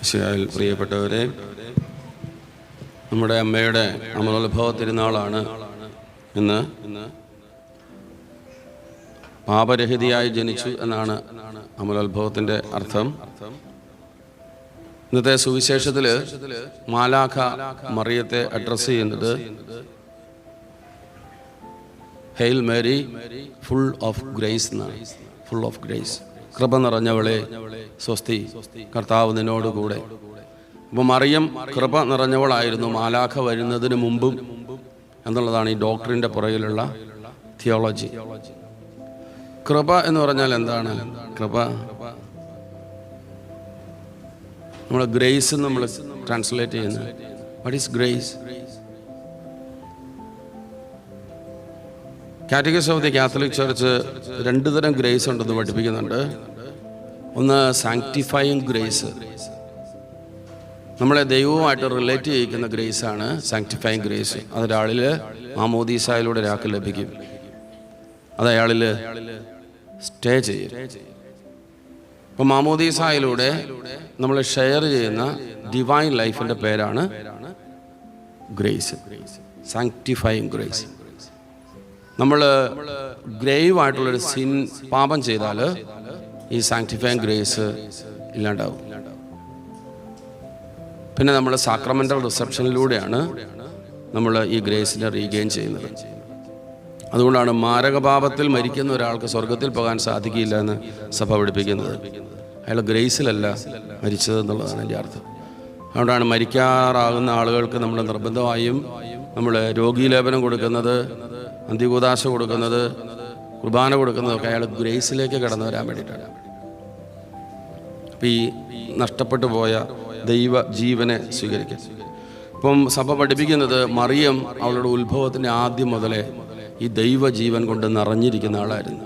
ഈശോയിൽ പ്രിയപ്പെട്ടവരെ, നമ്മുടെ അമ്മയുടെ അമലോത്ഭവ തിരുനാളാണ് ഇന്ന്. പാപരഹിതയായി ജനിച്ചു എന്നാണ് അമലോത്ഭവത്തിൻ്റെ അർത്ഥം. ഇന്നത്തെ സുവിശേഷത്തിൽ മാലാഖ മറിയത്തെ അഡ്രസ്സ് ചെയ്യുന്നത് hail Mary full of grace എന്നാണ്. ഫുൾ ഓഫ് ഗ്രേസ്, കൃപ നിറഞ്ഞവളെ സ്വസ്തി, കർത്താവ് നിന്നോടുകൂടെ. അപ്പോൾ മറിയം കൃപ നിറഞ്ഞവളായിരുന്നു മാലാഖ വരുന്നതിന് മുമ്പും എന്നുള്ളതാണ് ഈ ഡോക്ടറിൻ്റെ പുറകിലുള്ള തിയോളജി. കൃപ എന്ന് പറഞ്ഞാൽ എന്താണ്? കൃപ നമ്മൾ ഗ്രേസ് നമ്മൾ ട്രാൻസ്ലേറ്റ് ചെയ്യുന്നത്. What is grace? Catechism of the Catholic church രണ്ട് തരം ഗ്രേസ് ഉണ്ടെന്ന് പഠിപ്പിക്കുന്നുണ്ട്. ഒന്ന് സാങ്ക്ടിഫയിങ് ഗ്രേസ്, നമ്മളെ ദൈവവുമായിട്ട് റിലേറ്റ് ചെയ്യിക്കുന്ന ഗ്രേസാണ് സാങ്ക്ടിഫയിങ് ഗ്രേസ്. അതൊരാളിൽ മാമോദീസായിലൂടെ ഒരാൾക്ക് ലഭിക്കും, അത് അയാളിൽ സ്റ്റേ ചെയ്യും. അപ്പോൾ മാമോദീസായിലൂടെ നമ്മൾ ഷെയർ ചെയ്യുന്ന ഡിവൈൻ ലൈഫിൻ്റെ പേരാണ് ഗ്രേസ്, സാങ്ക്ടിഫയിങ് ഗ്രേസ്. നമ്മൾ ഗ്രേവ് ആയിട്ടുള്ളൊരു സിൻ പാപം ചെയ്താൽ ഈ സാങ്ക്ടിഫയിങ് ഗ്രേസ് ഇല്ലാണ്ടാവും. പിന്നെ നമ്മൾ സാക്രമെൻ്റൽ റിസപ്ഷനിലൂടെയാണ് നമ്മൾ ഈ ഗ്രേസിനെ റീഗെയിൻ ചെയ്യുന്നത്. അതുകൊണ്ടാണ് മാരകപാപത്തിൽ മരിക്കുന്ന ഒരാൾക്ക് സ്വർഗത്തിൽ പോകാൻ സാധിക്കില്ല എന്ന് സഭ പഠിപ്പിക്കുന്നത്. അയാൾ ഗ്രേസിലല്ല മരിച്ചത് എന്നുള്ളതാണ് എൻ്റെ അർത്ഥം. അതുകൊണ്ടാണ് മരിക്കാറാകുന്ന ആളുകൾക്ക് നമ്മൾ നിർബന്ധമായും നമ്മൾ രോഗീലേപനം കൊടുക്കുന്നത്, അന്ത്യകൂദാശ കൊടുക്കുന്നത്, കുർബാന കൊടുക്കുന്നതൊക്കെ അയാൾ ഗ്രേസിലേക്ക് കടന്നു വരാൻ വേണ്ടിയിട്ടാണ്. അപ്പം ഈ നഷ്ടപ്പെട്ടു പോയ ദൈവ ജീവനെ സ്വീകരിക്കാൻ. ഇപ്പം സഭ പഠിപ്പിക്കുന്നത് മറിയം അവളുടെ ഉത്ഭവത്തിൻ്റെ ആദ്യം മുതലേ ഈ ദൈവജീവൻ കൊണ്ട് നിറഞ്ഞിരിക്കുന്ന ആളായിരുന്നു.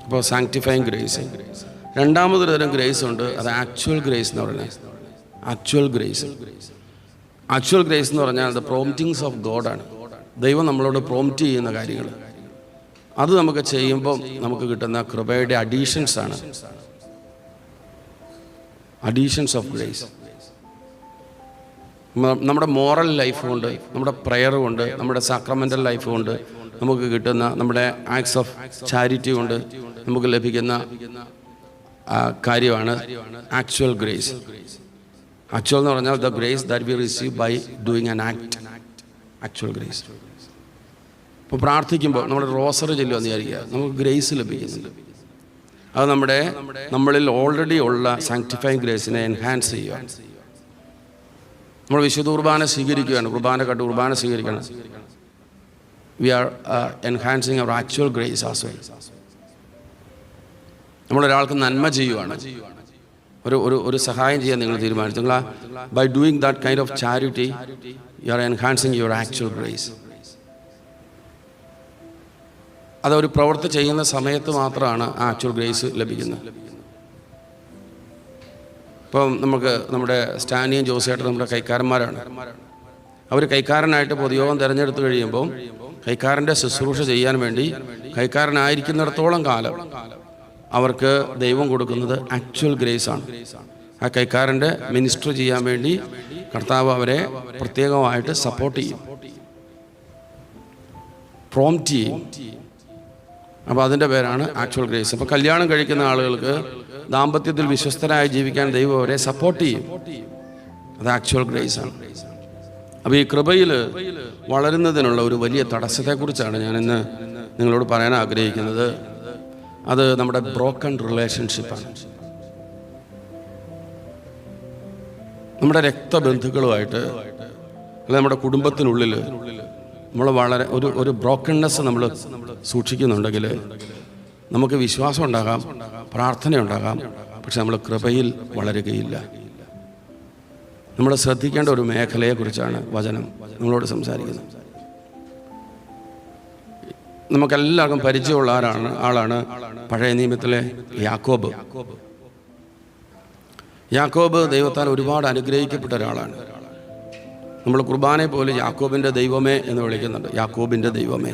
അപ്പോൾ സാങ്ക്ടിഫയിങ് ഗ്രേസ്. രണ്ടാമതൊരു തരം ഗ്രേസ് ഉണ്ട്, അത് ആക്ച്വൽ ഗ്രേസ് എന്ന് പറയുന്നത്. ആക്ച്വൽ ഗ്രേസ് എന്ന് പറഞ്ഞാൽ ദ പ്രോംപ്റ്റിങ്സ് ഓഫ് ഗോഡാണ്. ദൈവം നമ്മളോട് പ്രോംപ്റ്റ് ചെയ്യുന്ന കാര്യങ്ങൾ, അത് നമുക്ക് ചെയ്യുമ്പോൾ നമുക്ക് കിട്ടുന്ന കൃപയുടെ അഡീഷൻസ് ആണ്. Additions of grace. നമ്മുടെ മോറൽ ലൈഫ് കൊണ്ട്, നമ്മുടെ പ്രെയർ കൊണ്ട്, നമ്മുടെ സാക്രമെൻ്റൽ ലൈഫ് കൊണ്ട് നമുക്ക് കിട്ടുന്ന, നമ്മുടെ ആക്ട്സ് ഓഫ് ചാരിറ്റി കൊണ്ട് നമുക്ക് ലഭിക്കുന്ന കാര്യമാണ് ആക്ച്വൽ ഗ്രേസ്. ആക്ച്വൽ എന്ന് പറഞ്ഞാൽ the grace that we receive by doing an act. Actual grace. ഇപ്പോൾ പ്രാർത്ഥിക്കുമ്പോൾ നമ്മൾ റോസറി ചൊല്ലുമെന്ന് വിചാരിക്കുക, നമുക്ക് ഗ്രേസ് ലഭിക്കുന്നുണ്ട്. അത് നമ്മളിൽ ഓൾറെഡി ഉള്ള സാങ്ക്ടിഫയിങ് ഗ്രേസിനെ എൻഹാൻസ് ചെയ്യുക. നമ്മൾ വിശുദ്ധ കുർബാന സ്വീകരിക്കുകയാണ്, കുർബാന സ്വീകരിക്കണം. We are enhancing our actual grace as well. നമ്മളൊരാൾക്ക് നന്മ ചെയ്യുവാണ്, ഒരു സഹായം ചെയ്യാൻ നിങ്ങൾ തീരുമാനിച്ചു. നിങ്ങൾ by doing that kind of charity you are enhancing your actual grace. അതൊരു പ്രവൃത്തി ചെയ്യുന്ന സമയത്ത് മാത്രമാണ് ആക്ച്വൽ ഗ്രേസ് ലഭിക്കുന്നത്. ഇപ്പം നമ്മുടെ സ്റ്റാനിയും ജോസിയായിട്ട് നമ്മുടെ കൈക്കാരന്മാരാണ്. അവർ കൈക്കാരനായിട്ട് പൊതുയോഗം തിരഞ്ഞെടുത്ത് കഴിയുമ്പോൾ കൈക്കാരൻ്റെ ശുശ്രൂഷ ചെയ്യാൻ വേണ്ടി കൈക്കാരനായിരിക്കുന്നിടത്തോളം കാലം അവർക്ക് ദൈവം കൊടുക്കുന്നത് ആക്ച്വൽ ഗ്രേസ് ആണ്. ആ കൈക്കാരൻ്റെ മിനിസ്റ്റർ ചെയ്യാൻ വേണ്ടി കർത്താവ് അവരെ പ്രത്യേകമായിട്ട് സപ്പോർട്ട് ചെയ്യും, പ്രോംപ്റ്റ് ചെയ്യും. അപ്പോൾ അതിൻ്റെ പേരാണ് ആക്ച്വൽ ഗ്രേസ്. അപ്പോൾ കല്യാണം കഴിക്കുന്ന ആളുകൾക്ക് ദാമ്പത്യത്തിൽ വിശ്വസ്തരായി ജീവിക്കാൻ ദൈവം അവരെ സപ്പോർട്ട് ചെയ്യും. അത് ആക്ച്വൽ ഗ്രേസ് ആണ്. അപ്പോൾ ഈ കൃപയിൽ വളരുന്നതിനുള്ള ഒരു വലിയ തടസ്സത്തെക്കുറിച്ചാണ് ഞാനിന്ന് നിങ്ങളോട് പറയാൻ ആഗ്രഹിക്കുന്നത്. അത് നമ്മുടെ ബ്രോക്കൺ റിലേഷൻഷിപ്പാണ്. നമ്മുടെ രക്തബന്ധുക്കളുമായിട്ട് അല്ല നമ്മുടെ കുടുംബത്തിനുള്ളിൽ നമ്മൾ വളരെ ഒരു ബ്രോക്കൺനെസ് നമ്മൾ സൂക്ഷിക്കുന്നുണ്ടെങ്കിൽ നമുക്ക് വിശ്വാസം ഉണ്ടാകാം, പ്രാർത്ഥനയുണ്ടാകാം, പക്ഷെ നമ്മൾ കൃപയിൽ വളരുകയില്ല. നമ്മൾ ശ്രദ്ധിക്കേണ്ട ഒരു മേഖലയെക്കുറിച്ചാണ് വചനം നമ്മളോട് സംസാരിക്കുന്നത്. നമുക്കെല്ലാവർക്കും പരിചയമുള്ള ആളാണ് പഴയ നിയമത്തിലെ യാക്കോബ്. യാക്കോബ് ദൈവത്താൽ ഒരുപാട് അനുഗ്രഹിക്കപ്പെട്ട ഒരാളാണ്. നമ്മൾ കുർബാനയെ പോലെ യാക്കോബിൻ്റെ ദൈവമേ എന്ന് വിളിക്കുന്നുണ്ട്. യാക്കോബിൻ്റെ ദൈവമേ,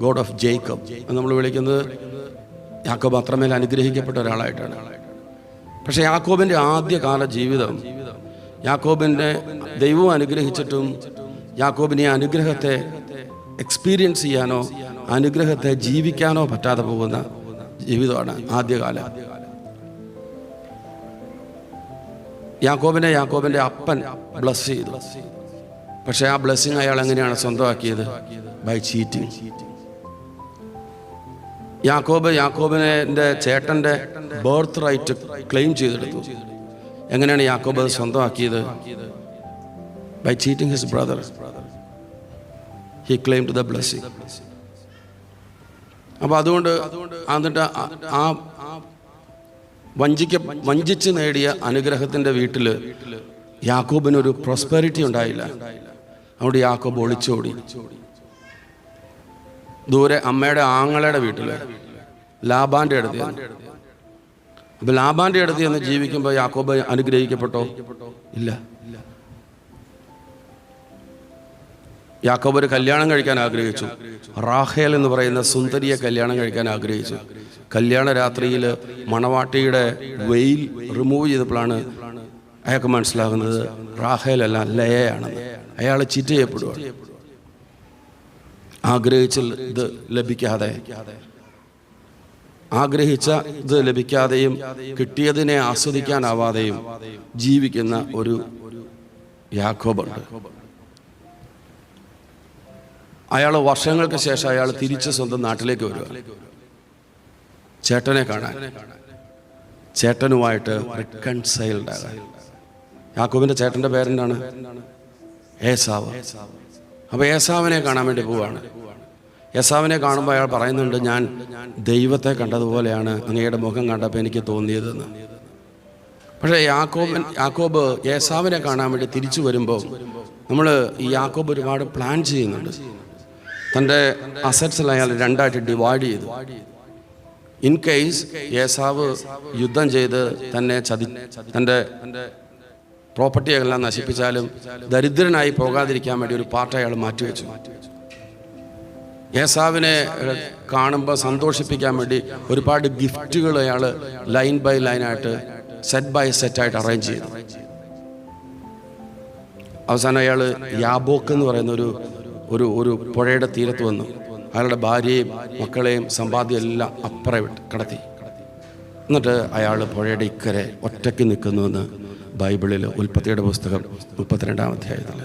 ഗോഡ് ഓഫ് ജേക്കബ് എന്ന് നമ്മൾ വിളിക്കുന്നത് യാക്കോബ് അത്രമേൽ അനുഗ്രഹിക്കപ്പെട്ട ഒരാളായിട്ടാണ്. പക്ഷേ യാക്കോബിൻ്റെ ആദ്യകാല ജീവിതം, യാക്കോബിൻ്റെ ദൈവം അനുഗ്രഹിച്ചിട്ടും യാക്കോബിനെ അനുഗ്രഹത്തെ എക്സ്പീരിയൻസ് ചെയ്യാനോ അനുഗ്രഹത്തെ ജീവിക്കാനോ പറ്റാതെ പോകുന്ന ജീവിതമാണ് ആദ്യകാലം. യാക്കോബിൻ്റെ അപ്പൻ ബ്ലസ് ചെയ്തു. പക്ഷേ ആ ബ്ലെസ്സിങ് അയാൾ എങ്ങനെയാണ് സ്വന്തമാക്കിയത്? By cheating. യാക്കോബിൻ്റെ ചേട്ടൻ്റെ ബർത്ത് റൈറ്റ് ക്ലെയിം ചെയ്തെടുത്തു. എങ്ങനെയാണ് യാക്കോബ് അത് സ്വന്തമാക്കിയത്? By cheating his brother. He claimed the blessing. അപ്പോൾ അതുകൊണ്ട് എന്നിട്ട് ആ വഞ്ചിച്ച് നേടിയ അനുഗ്രഹത്തിൻ്റെ വീട്ടിൽ യാക്കോബിനൊരു പ്രോസ്പെരിറ്റി ഉണ്ടായില്ല. അതുകൊണ്ട് യാക്കോബ് ഒളിച്ചോടി ദൂരെ അമ്മയുടെ ആങ്ങളയുടെ വീട്ടിൽ ലാബാൻ്റെ അടുത്ത്. അപ്പോൾ ലാബാൻ്റെ അടുത്ത് ചെന്ന് ജീവിക്കുമ്പോൾ യാക്കോബ് അനുഗ്രഹിക്കപ്പെട്ടോ? ഇല്ല. യാക്കോബ് ഒരു കല്യാണം കഴിക്കാൻ ആഗ്രഹിച്ചു. റാഹേൽ എന്ന് പറയുന്ന സുന്ദരിയെ കല്യാണം കഴിക്കാൻ ആഗ്രഹിച്ചു. കല്യാണ രാത്രിയിൽ മണവാട്ടിയുടെ വെയിൽ റിമൂവ് ചെയ്തപ്പോഴാണ് അയാൾക്ക് മനസ്സിലാകുന്നത് റാഹേലല്ല, ലയയാണെന്ന്. അയാൾ ചീറ്റ് ചെയ്യപ്പെടുകയാണ്. ആഗ്രഹിച്ച ഇത് ലഭിക്കാതെയും കിട്ടിയതിനെ ആസ്വദിക്കാനാവാതെയും ജീവിക്കുന്ന ഒരു യാക്കോബുണ്ട്. അയാൾ വർഷങ്ങൾക്ക് ശേഷം അയാൾ തിരിച്ച് സ്വന്തം നാട്ടിലേക്ക് വരിക, ചേട്ടനെ കാണാൻ, ചേട്ടനുമായിട്ട് റിക്കൺസൈൽഡ് ആകാൻ. യാക്കോബിൻ്റെ ചേട്ടൻ്റെ പേരെന്താണ്? ഏസാവ്. അപ്പോൾ ഏസാവിനെ കാണാൻ വേണ്ടി പോവുകയാണ്. ഏസാവിനെ കാണുമ്പോൾ അയാൾ പറയുന്നുണ്ട്, ഞാൻ ദൈവത്തെ കണ്ടതുപോലെയാണ് അങ്ങയുടെ മുഖം കണ്ടപ്പോൾ എനിക്ക് തോന്നിയതെന്ന്. പക്ഷേ യാക്കോബ് ഏസാവിനെ കാണാൻ വേണ്ടി തിരിച്ചു വരുമ്പോൾ ഈ യാക്കോബ് ഒരുപാട് പ്ലാൻ ചെയ്യുന്നുണ്ട്. തൻ്റെ അസറ്റ്സിൽ അയാൾ രണ്ടായിട്ട് ഡിവൈഡ് ചെയ്തു. ഇൻ കേസ് ഏസാവ് യുദ്ധം ചെയ്ത് തൻ്റെ പ്രോപ്പർട്ടിയെല്ലാം നശിപ്പിച്ചാലും ദരിദ്രനായി പോകാതിരിക്കാൻ വേണ്ടി ഒരു പാർട്ട് അയാൾ മാറ്റിവെച്ചു. ഏസാവിനെ കാണുമ്പോൾ സന്തോഷിപ്പിക്കാൻ വേണ്ടി ഒരുപാട് ഗിഫ്റ്റുകൾ അയാൾ ലൈൻ ബൈ ലൈനായിട്ട് സെറ്റ് ബൈ സെറ്റായിട്ട് അറേഞ്ച് ചെയ്തു. അവസാനം അയാൾ യാബോക്ക് എന്ന് പറയുന്ന ഒരു പുഴയുടെ തീരത്ത് വന്നു. അയാളുടെ ഭാര്യയും മക്കളെയും സമ്പാദ്യം എല്ലാം അപ്പുറം കടത്തി. എന്നിട്ട് അയാൾ പുഴയുടെ ഇക്കരെ ഒറ്റയ്ക്ക് നിൽക്കുന്നുവെന്ന് ബൈബിളിൽ ഉൽപ്പത്തിയുടെ പുസ്തകം 32-ാം അധ്യായത്തിൽ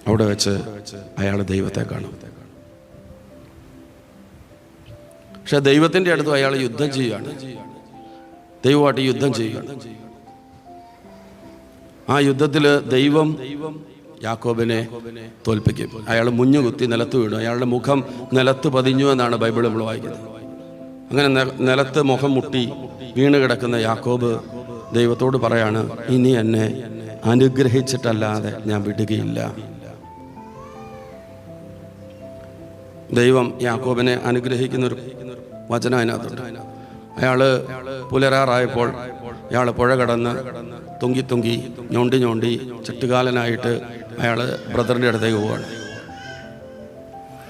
അവിടെ വെച്ച് അയാൾ ദൈവത്തെ കാണും. പക്ഷെ ദൈവത്തിൻ്റെ അടുത്ത് അയാൾ യുദ്ധം ചെയ്യുകയാണ്, ദൈവമായിട്ട് യുദ്ധം ചെയ്യുകയാണ്. ആ യുദ്ധത്തിൽ ദൈവം യാക്കോബിനെ തോൽപ്പിക്കും. അയാൾ മുഞ്ഞുകുത്തി നിലത്ത് വീണു. അയാളുടെ മുഖം നിലത്ത് പതിഞ്ഞു എന്നാണ് ബൈബിൾ നമ്മൾ വായിക്കുന്നത്. അങ്ങനെ നിലത്ത് മുഖം മുട്ടി വീണ് കിടക്കുന്ന യാക്കോബ് ദൈവത്തോട് പറയാണ്, ഇനി എന്നെ അനുഗ്രഹിച്ചിട്ടല്ലാതെ ഞാൻ വിടുകയില്ല. ദൈവം യാക്കോബിനെ അനുഗ്രഹിക്കുന്നൊരു വചനം അതിനകത്തുണ്ട്. അയാൾ പുലരാറായപ്പോൾ അയാൾ പുഴ കടന്ന് തുങ്കി ഞൊണ്ടി ചട്ടുകാലനായിട്ട് അയാൾ ബ്രദറിൻ്റെ അടുത്തേക്ക് പോവുകയാണ്.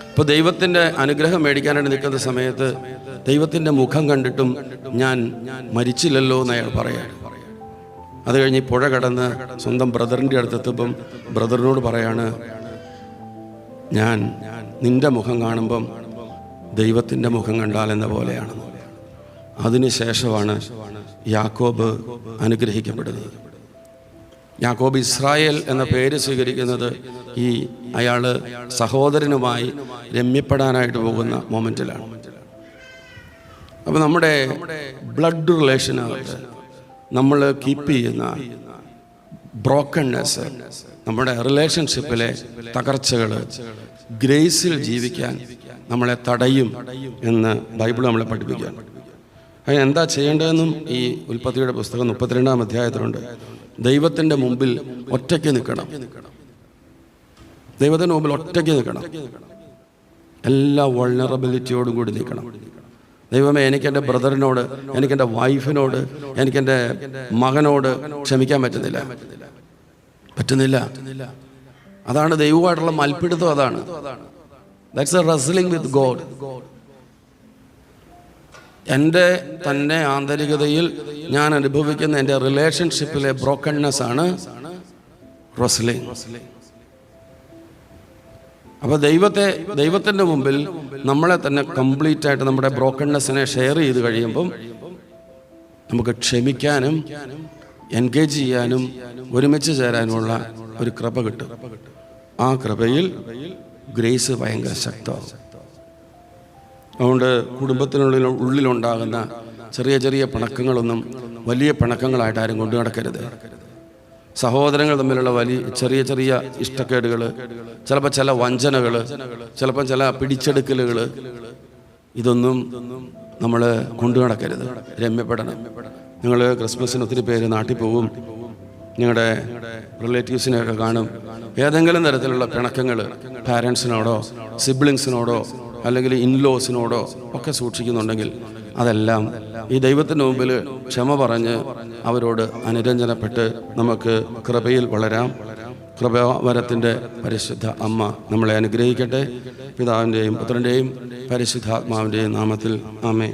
ഇപ്പോൾ ദൈവത്തിൻ്റെ അനുഗ്രഹം മേടിക്കാനായിട്ട് നിൽക്കുന്ന സമയത്ത് ദൈവത്തിൻ്റെ മുഖം കണ്ടിട്ടും ഞാൻ മരിച്ചില്ലല്ലോ എന്ന് അയാൾ പറയുകയാണ്. അത് കഴിഞ്ഞ് പുഴ കടന്ന് സ്വന്തം ബ്രദറിൻ്റെ അടുത്തെത്തുമ്പം ബ്രദറിനോട് പറയാണ്, ഞാൻ നിൻ്റെ മുഖം കാണുമ്പം ദൈവത്തിൻ്റെ മുഖം കണ്ടാലെന്ന പോലെയാണ്. അതിനുശേഷമാണ് യാക്കോബ് അനുഗ്രഹിക്കപ്പെടുന്നത്. യാക്കോബ് ഇസ്രായേൽ എന്ന പേര് സ്വീകരിക്കുന്നത് അയാൾ സഹോദരനുമായി രമ്യപ്പെടാനായിട്ട് പോകുന്ന മൊമെൻറ്റിലാണ്. അപ്പോൾ നമ്മുടെ ബ്ലഡ് റിലേഷനകത്ത് നമ്മൾ കീപ്പ് ചെയ്യുന്ന ബ്രോക്കൺനെസ്, നമ്മുടെ റിലേഷൻഷിപ്പിലെ തകർച്ചകൾ ഗ്രേസിൽ ജീവിക്കാൻ നമ്മളെ തടയും എന്ന് ബൈബിൾ നമ്മളെ പഠിപ്പിക്കുകയാണ്. അതിന് എന്താ ചെയ്യേണ്ടതെന്നും ഈ ഉൽപ്പത്തിയുടെ പുസ്തകം 32-ാം അധ്യായത്തിലുണ്ട്. ദൈവത്തിൻ്റെ മുമ്പിൽ ഒറ്റയ്ക്ക് നിൽക്കണം. ദൈവത്തിൻ്റെ മുമ്പിൽ ഒറ്റയ്ക്ക് നിൽക്കണം. എല്ലാ വൾണറബിലിറ്റിയോടും കൂടി നിൽക്കണം. ദൈവമേ, എനിക്കെൻ്റെ ബ്രദറിനോട്, എനിക്കെൻ്റെ വൈഫിനോട്, എനിക്കെൻ്റെ മകനോട് ക്ഷമിക്കാൻ പറ്റുന്നില്ല. അതാണ് ദൈവമായിട്ടുള്ള മൽപ്പിടുത്തം. അതാണ് that's A wrestling with God. എൻ്റെ തന്നെ ആന്തരികതയിൽ ഞാൻ അനുഭവിക്കുന്ന എൻ്റെ റിലേഷൻഷിപ്പിലെ ബ്രോക്കൺനെസ് ആണ് റെസ്ലിംഗ്. അപ്പോൾ ദൈവത്തിൻ്റെ മുമ്പിൽ നമ്മളെ തന്നെ കംപ്ലീറ്റ് ആയിട്ട് നമ്മുടെ ബ്രോക്കൺനെസ്സിനെ ഷെയർ ചെയ്ത് കഴിയുമ്പം നമുക്ക് ക്ഷമിക്കാനും എൻഗേജ് ചെയ്യാനും ഒരുമിച്ച് ചേരാനുമുള്ള ഒരു കൃപ കിട്ടും. ആ കൃപയിൽ ഗ്രേസ് ഭയങ്കര ശക്തമാകും. അതുകൊണ്ട് ഉള്ളിലുണ്ടാകുന്ന ചെറിയ ചെറിയ പിണക്കങ്ങളൊന്നും വലിയ പിണക്കങ്ങളായിട്ട് ആരും കൊണ്ടു നടക്കരുത്. സഹോദരങ്ങൾ തമ്മിലുള്ള ചെറിയ ചെറിയ ഇഷ്ടക്കേടുകൾ, ചിലപ്പോൾ ചില വഞ്ചനകൾ, ചിലപ്പോൾ ചില പിടിച്ചെടുക്കലുകൾ, ഇതൊന്നും നമ്മൾ കൊണ്ടു നടക്കരുത്. രമ്യപ്പെടണം. നിങ്ങൾ ക്രിസ്മസിന് ഒത്തിരി പേര് നാട്ടിൽ പോകും, നിങ്ങളുടെ റിലേറ്റീവ്സിനെയൊക്കെ കാണും. ഏതെങ്കിലും തരത്തിലുള്ള പിണക്കങ്ങൾ പാരൻസിനോടോ സിബ്ലിങ്സിനോടോ അല്ലെങ്കിൽ ഇൻലോസിനോടോ ഒക്കെ സൂക്ഷിക്കുന്നുണ്ടെങ്കിൽ അതെല്ലാം ഈ ദൈവത്തിൻ്റെ മുമ്പിൽ ക്ഷമ പറഞ്ഞ് അവരോട് അനുരഞ്ജനപ്പെട്ട് നമുക്ക് കൃപയിൽ വളരാം. കൃപാവരത്തിൻ്റെ പരിശുദ്ധ അമ്മ നമ്മളെ അനുഗ്രഹിക്കട്ടെ. പിതാവിൻ്റെയും പുത്രൻ്റെയും പരിശുദ്ധാത്മാവിൻ്റെയും നാമത്തിൽ ആമേൻ.